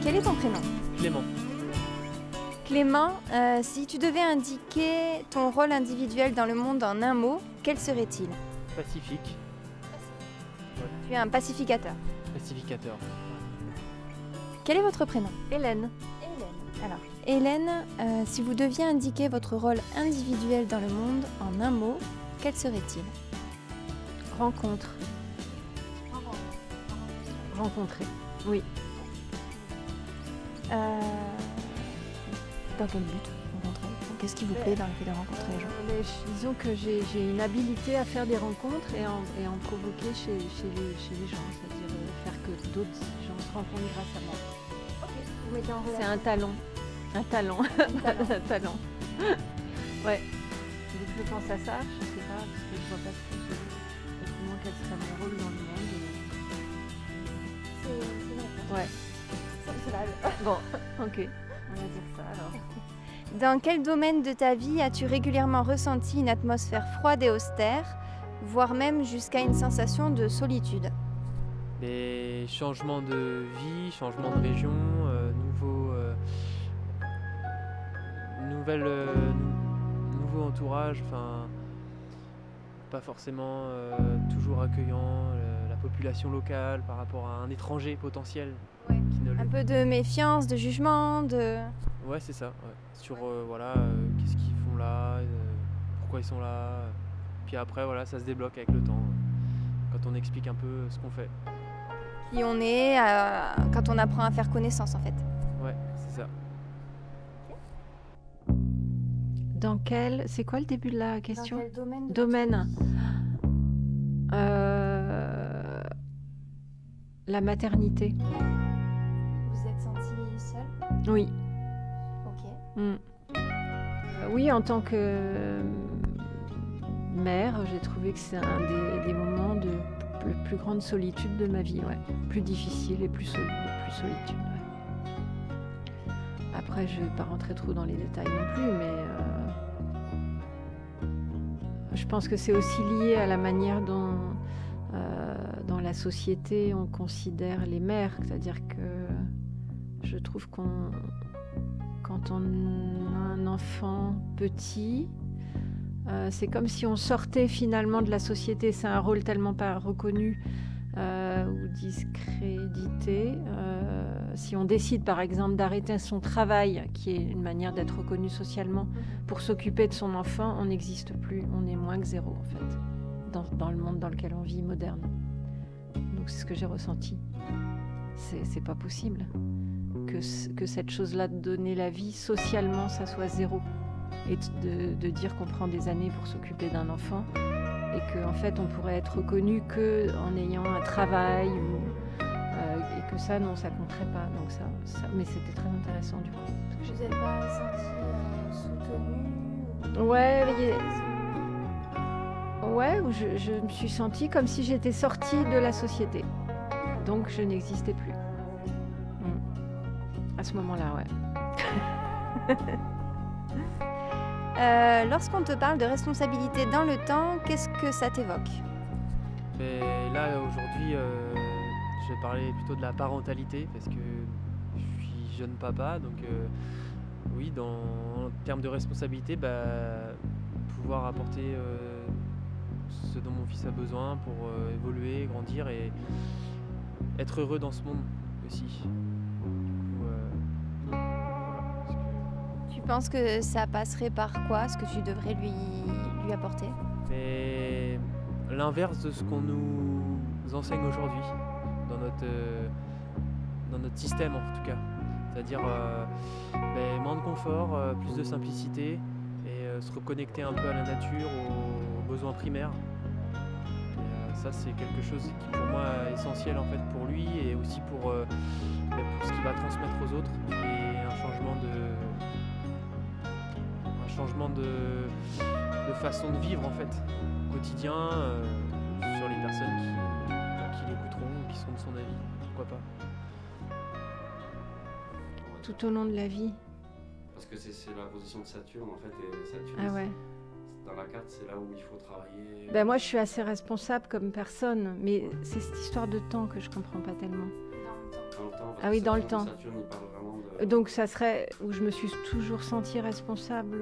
Quel est ton prénom? Clément. Clément, si tu devais indiquer ton rôle individuel dans le monde en un mot, quel serait-il? Pacifique. Tu es un pacificateur. Pacificateur. Quel est votre prénom? Hélène. Alors, Hélène, si vous deviez indiquer votre rôle individuel dans le monde en un mot, quel serait-il? Rencontre. Rencontrer. Oui. Dans quel but rencontrer? Qu'est-ce qui vous plaît dans le fait de rencontrer les gens? Disons que j'ai une habilité à faire des rencontres et en provoquer chez les gens, c'est-à-dire faire que d'autres gens se rencontrent grâce à moi. Vous mettez en relation. C'est un talent. Un talent. Un talent. Ouais. Donc je pense à ça, je sais pas, parce que je vois pas ce que je... Autrement, quel serait mon rôle dans le monde. C'est vrai. Ouais. C'est vrai. Bon, ok. On va dire ça alors. Dans quel domaine de ta vie as-tu régulièrement ressenti une atmosphère froide et austère, voire même jusqu'à une sensation de solitude? Les changements de vie, changements de région, nouveau entourage, enfin pas forcément toujours accueillant, la population locale par rapport à un étranger potentiel. Ouais. Qui ne Un peu de méfiance, de jugement, de... Ouais, c'est ça. Ouais. Sur voilà, qu'est-ce qu'ils font là, pourquoi ils sont là. Puis après, voilà, ça se débloque avec le temps, quand on explique un peu ce qu'on fait. Qui on est quand on apprend à faire connaissance en fait. Ouais, c'est ça. Dans quel... C'est quoi le début de la question? Dans quel domaine? Domaine. La maternité. Vous êtes sentie seule? Oui. Ok. Oui, en tant que mère, j'ai trouvé que c'est un des moments de plus grande solitude de ma vie, ouais. Plus difficile et plus solitude. Ouais. Après, je ne vais pas rentrer trop dans les détails non plus, mais je pense que c'est aussi lié à la manière dont dans la société on considère les mères, c'est-à-dire que je trouve quand on a un enfant petit, c'est comme si on sortait finalement de la société. C'est un rôle tellement pas reconnu ou discrédité. Si on décide par exemple d'arrêter son travail, qui est une manière d'être reconnu socialement, pour s'occuper de son enfant, on n'existe plus. On est moins que zéro en fait, dans le monde dans lequel on vit moderne. Donc c'est ce que j'ai ressenti. C'est pas possible que cette chose-là de donner la vie socialement, ça soit zéro. Et de dire qu'on prend des années pour s'occuper d'un enfant et qu'en fait on pourrait être reconnu qu'en ayant un travail et que ça, non, ça compterait pas. Donc ça, mais c'était très intéressant du coup. Vous n'êtes pas sentie soutenue? Ouais, où je me suis sentie comme si j'étais sortie de la société. Donc je n'existais plus. À ce moment-là, ouais. Lorsqu'on te parle de responsabilité dans le temps, qu'est-ce que ça t'évoque? Mais là, aujourd'hui, je vais parler plutôt de la parentalité, parce que je suis jeune papa, donc oui, en termes de responsabilité, pouvoir apporter ce dont mon fils a besoin pour évoluer, grandir et être heureux dans ce monde aussi. Tu penses que ça passerait par quoi, ce que tu devrais lui apporter? Mais l'inverse de ce qu'on nous enseigne aujourd'hui, dans notre système en tout cas. C'est-à-dire moins de confort, plus de simplicité et se reconnecter un peu à la nature, aux besoins primaires. Et, ça c'est quelque chose qui pour moi est essentiel en fait pour lui et aussi pour ce qu'il va transmettre aux autres et un changement de façon de vivre en fait au quotidien sur les personnes qui l'écouteront, qui sont de son avis, pourquoi pas. Tout au long de la vie. Parce que c'est la position de Saturne en fait, et Saturne, Ah ouais. dans la carte c'est là où il faut travailler. Moi je suis assez responsable comme personne, mais c'est cette histoire de temps que je comprends pas tellement. dans le temps. Ah oui, dans le temps. Saturne, il parle vraiment de... Donc ça serait où je me suis toujours sentie responsable.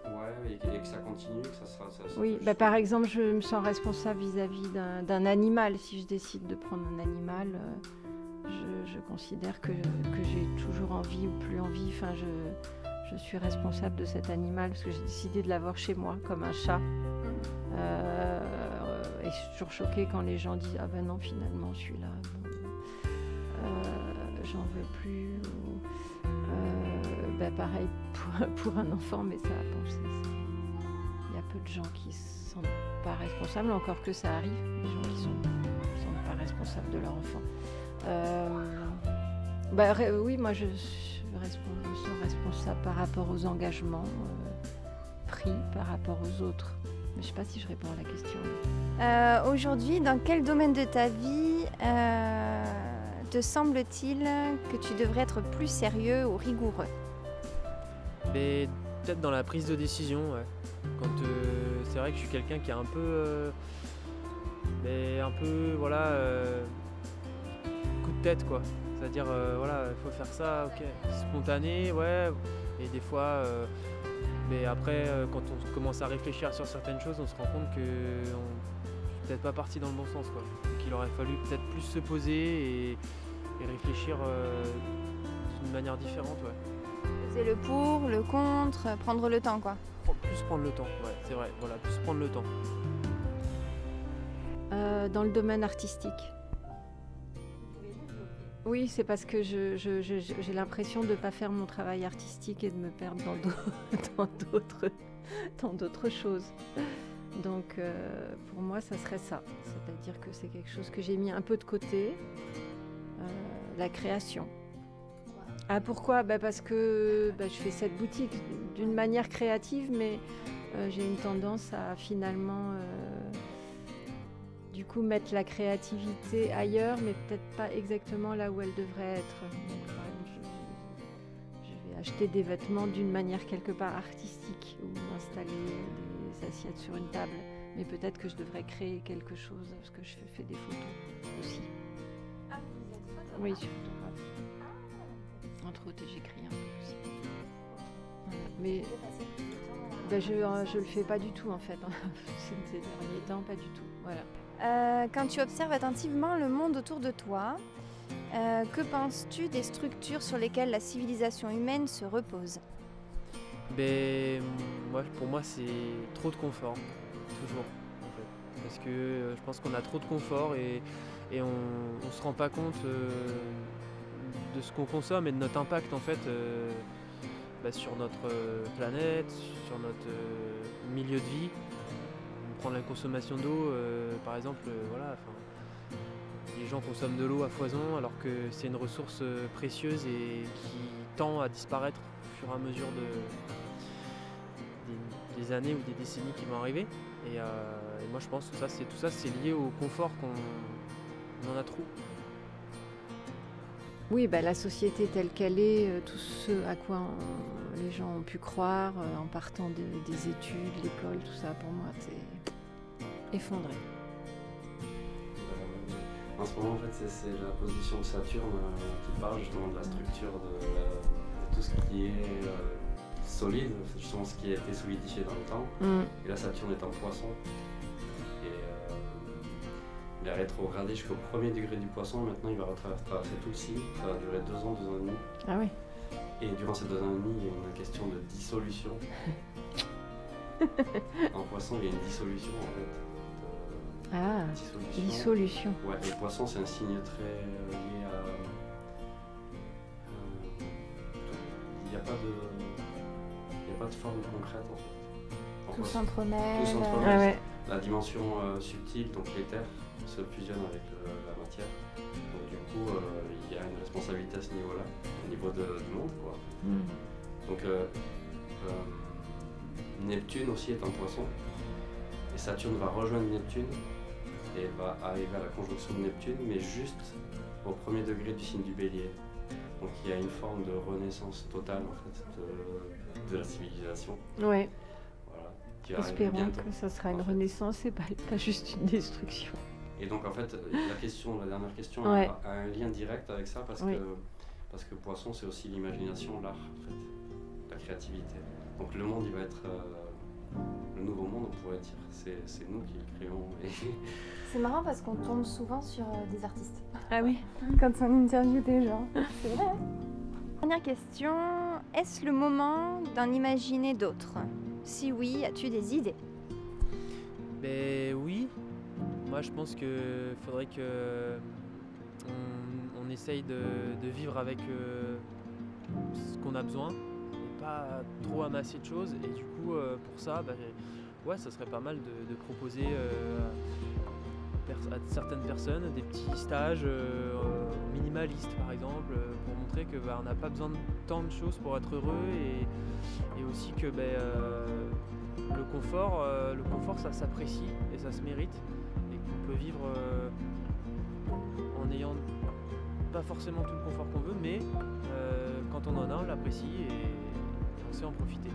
Ouais, et que ça continue, que ça sera... Oui, bah, par exemple, je me sens responsable vis-à-vis d'un animal. Si je décide de prendre un animal, je considère que j'ai toujours envie ou plus envie. Enfin, je suis responsable de cet animal parce que j'ai décidé de l'avoir chez moi, comme un chat. Et je suis toujours choquée quand les gens disent « Ah ben non, finalement, celui-là, bon, j'en veux plus. » Bah pareil pour un enfant, mais ça, bon, il y a peu de gens qui ne se sentent pas responsables, encore que ça arrive, des gens qui ne sont pas responsables de leur enfant. Oui, moi je me sens responsable par rapport aux engagements pris par rapport aux autres. Mais je ne sais pas si je réponds à la question. Aujourd'hui, dans quel domaine de ta vie te semble-t-il que tu devrais être plus sérieux ou rigoureux ? Mais peut-être dans la prise de décision, ouais. Quand c'est vrai que je suis quelqu'un qui est un peu voilà, coup de tête quoi. C'est-à-dire voilà, il faut faire ça, ok, spontané, ouais. Et des fois, mais après quand on commence à réfléchir sur certaines choses, on se rend compte que je suis peut-être pas parti dans le bon sens quoi. Qu'il aurait fallu peut-être plus se poser et réfléchir d'une manière différente, ouais. C'est le pour, le contre, prendre le temps, quoi. Plus prendre le temps, ouais, c'est vrai. Voilà, plus prendre le temps. Dans le domaine artistique. Oui, c'est parce que j'ai l'impression de ne pas faire mon travail artistique et de me perdre dans d'autres choses. Donc, pour moi, ça serait ça. C'est-à-dire que c'est quelque chose que j'ai mis un peu de côté, la création. Ah, pourquoi ? Parce que je fais cette boutique d'une manière créative, mais j'ai une tendance à finalement, du coup, mettre la créativité ailleurs, mais peut-être pas exactement là où elle devrait être. Donc, par exemple, je vais acheter des vêtements d'une manière quelque part artistique ou installer des assiettes sur une table. Mais peut-être que je devrais créer quelque chose, parce que je fais des photos aussi. Ah, vous êtes photographe ? Oui, je suis photographe. Entre autres, j'écris un peu aussi. Voilà. Mais je le fais pas du tout en fait. Ces derniers temps, pas du tout. Voilà. Quand tu observes attentivement le monde autour de toi, que penses-tu des structures sur lesquelles la civilisation humaine se repose ? Pour moi, c'est trop de confort, toujours, en fait. Parce que je pense qu'on a trop de confort et on se rend pas compte de ce qu'on consomme et de notre impact, en fait, sur notre planète, sur notre milieu de vie. On prend la consommation d'eau, par exemple, les gens consomment de l'eau à foison alors que c'est une ressource précieuse et qui tend à disparaître au fur et à mesure des années ou des décennies qui vont arriver. Et moi je pense que tout ça c'est lié au confort qu'on en a trop. Oui, la société telle qu'elle est, tout ce à quoi les gens ont pu croire en partant des études, l'école, tout ça, pour moi, c'est effondré. En ce moment, en fait, c'est la position de Saturne qui parle justement de la structure de tout ce qui est solide, justement ce qui a été solidifié dans le temps. Et là, Saturne est en Poisson. Il a rétrogradé jusqu'au premier degré du Poisson. Maintenant, il va traverser tout le signe. Ça va durer 2 ans, 2 ans et demi. Ah oui. Et durant ces 2 ans et demi, il y a une question de dissolution. En Poisson, il y a une dissolution en fait. Dissolution. Ouais, et Poisson, c'est un signe très lié à. Il n'y a pas de forme concrète en fait. Tout s'entremêle. Tout s'entremêle. Ah ouais. La dimension subtile, donc l'éther, se fusionne avec la matière. Donc du coup, il y a une responsabilité à ce niveau-là, au niveau du monde, quoi. Donc Neptune aussi est en Poisson, et Saturne va rejoindre Neptune et va arriver à la conjonction de Neptune, mais juste au premier degré du signe du Bélier. Donc il y a une forme de renaissance totale en fait de la civilisation. Ouais. Voilà. Espérons que ça sera une renaissance et pas juste une destruction. Et donc en fait, la dernière question Ouais. a un lien direct avec ça parce Oui. que poisson c'est aussi l'imagination, l'art en fait, la créativité. Donc le monde il va être le nouveau monde, on pourrait dire, c'est nous qui le créons. Et C'est marrant parce qu'on tombe souvent sur des artistes Ah oui. quand on interviewe des gens. C'est vrai. Dernière question, est-ce le moment d'en imaginer d'autres? Si oui, as-tu des idées? Ben oui, moi je pense qu'il faudrait que on essaye de vivre avec ce qu'on a besoin et pas trop amasser de choses. Et du coup, pour ça, ouais, ça serait pas mal de proposer à certaines personnes des petits stages minimalistes par exemple, pour montrer que on n'a pas besoin de tant de choses pour être heureux et aussi que le confort ça s'apprécie et ça se mérite et qu'on peut vivre en n'ayant pas forcément tout le confort qu'on veut, mais quand on en a, on l'apprécie et on sait en profiter.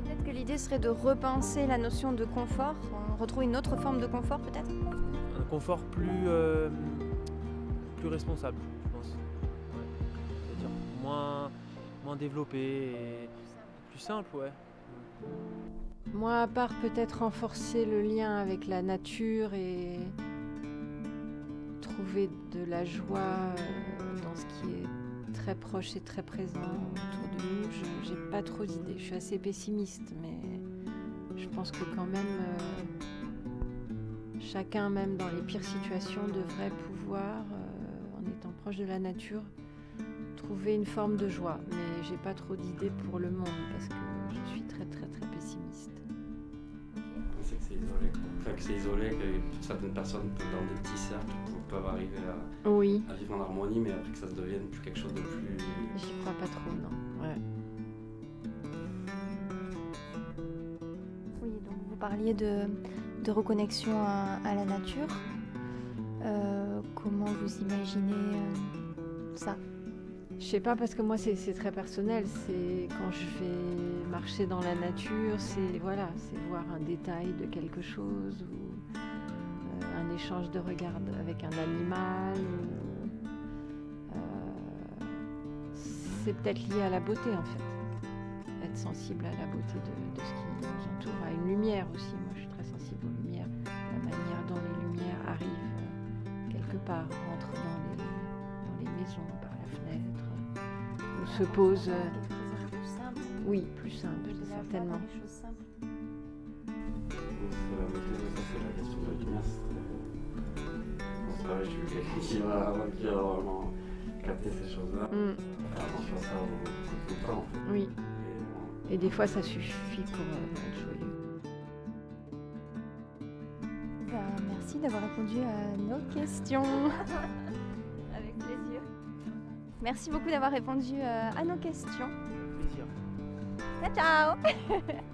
Peut-être que l'idée serait de repenser la notion de confort, on retrouve une autre forme de confort peut-être? Un confort plus responsable, je pense. Ouais. C'est-à-dire moins développé et plus simple, ouais. Moi, à part peut-être renforcer le lien avec la nature et trouver de la joie dans ce qui est très proche et très présent autour de nous, j'ai pas trop d'idées. Je suis assez pessimiste, mais je pense que quand même, chacun, même dans les pires situations, devrait pouvoir, en étant proche de la nature, trouver une forme de joie. Mais j'ai pas trop d'idées pour le monde parce que je suis très très très pessimiste. c'est que c'est isolé, quoi. Enfin, que c'est isolé, que certaines personnes dans des petits cercles peuvent arriver Oui, à vivre en harmonie, mais après que ça devienne plus quelque chose de plus. j'y crois pas trop, non. Ouais. Oui, donc vous parliez de reconnexion à la nature. Comment vous imaginez ça? Je sais pas, parce que moi c'est très personnel. C'est quand je vais marcher dans la nature, c'est voilà, c'est voir un détail de quelque chose ou un échange de regard avec un animal. C'est peut-être lié à la beauté en fait. Être sensible à la beauté de ce qui nous entoure, à une lumière aussi. Moi je suis très sensible aux lumières, la manière dont les lumières arrivent quelque part, rentrent dans les maisons par la fenêtre. Ou se pose. Quelque chose de plus simple. Oui, plus simple, certainement. Des choses simples. La beauté, ça c'est la question de la lumière. Je suis quelqu'un qui va vraiment capter ces choses-là. Faire attention à ça tout le temps en fait. Oui. Et des fois, ça suffit pour être joyeux. Merci d'avoir répondu à nos questions. Avec plaisir. Merci beaucoup d'avoir répondu à nos questions. Plaisir. Ciao, ciao.